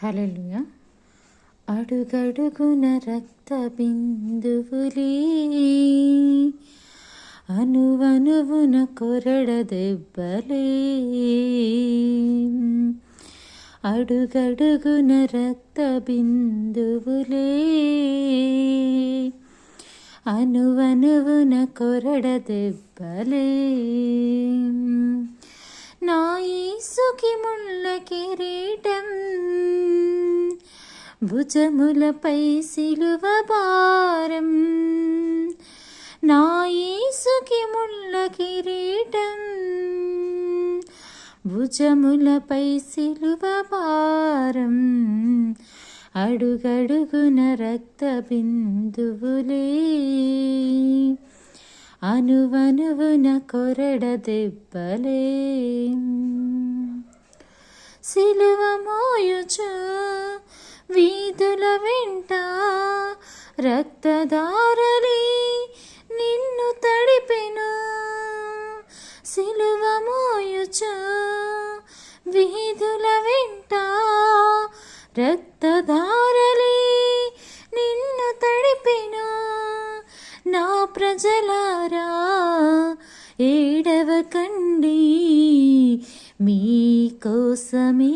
హల్లెలూయా. అడుగడుగున రక్త బిందువులే, అనువనువున కొరడ దెబ్బలే. అడుగడుగున రక్త బిందువులే, అనువనువున కొరడ దెబ్బలే. నా యేసుకి ముళ్ళ కిరీటం, భుజములపై సిలువ భారం. నా యేసుకి ముళ్ళ కిరీటం, భుజములపై సిలువ భారం. అడుగడుగున రక్త బిందువులే, అనువనువున కొరడ దెబ్బలే. సిలువ మోయుచు వీధుల వెంట రక్తధారలే నిన్ను తడిపెను. సిలువ మోయుచు వీధుల వెంట రక్తధారలే నిన్ను తడిపెను. నా ప్రజలారా ఏడవకండి, మీకోసమే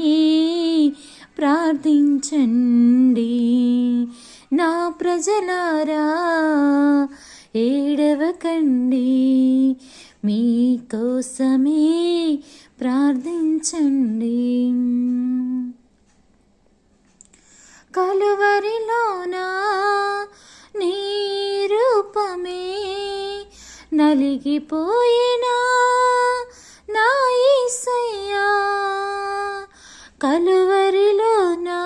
ప్రార్థించండి. నా ప్రజలారా ఏడవకండి, మీకోసమే ప్రార్థించండి. కలువరిలోనా నీ రూపమే నలిగిపోయినా నా యేసయ్యా. కలువరిలోనా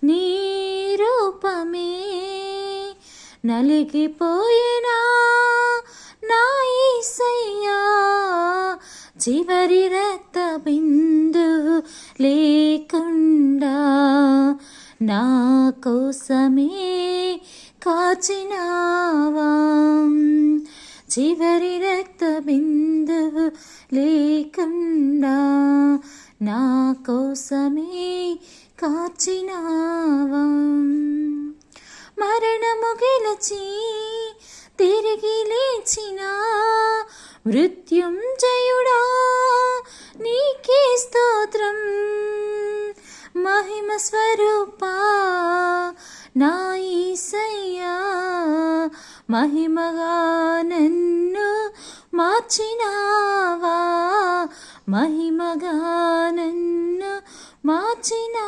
నీ రూపమే నలిగిపోయినా నా యేసయ్యా. చివరి రక్త బిందువు లేకుండా నా కోసమే కాచినావా. చివరి రక్త బిందువు లేకుండా నా కోసమే కాచినావా. మరణము గెలిచి తిరిగి లేచిన మృత్యుంజయుడా, నీకే స్తోత్రం. మహిమ స్వరూపా నా యేసయ్యా, మహిమగా నన్ను మార్చినావా, మహిమగా నన్ను మార్చినా.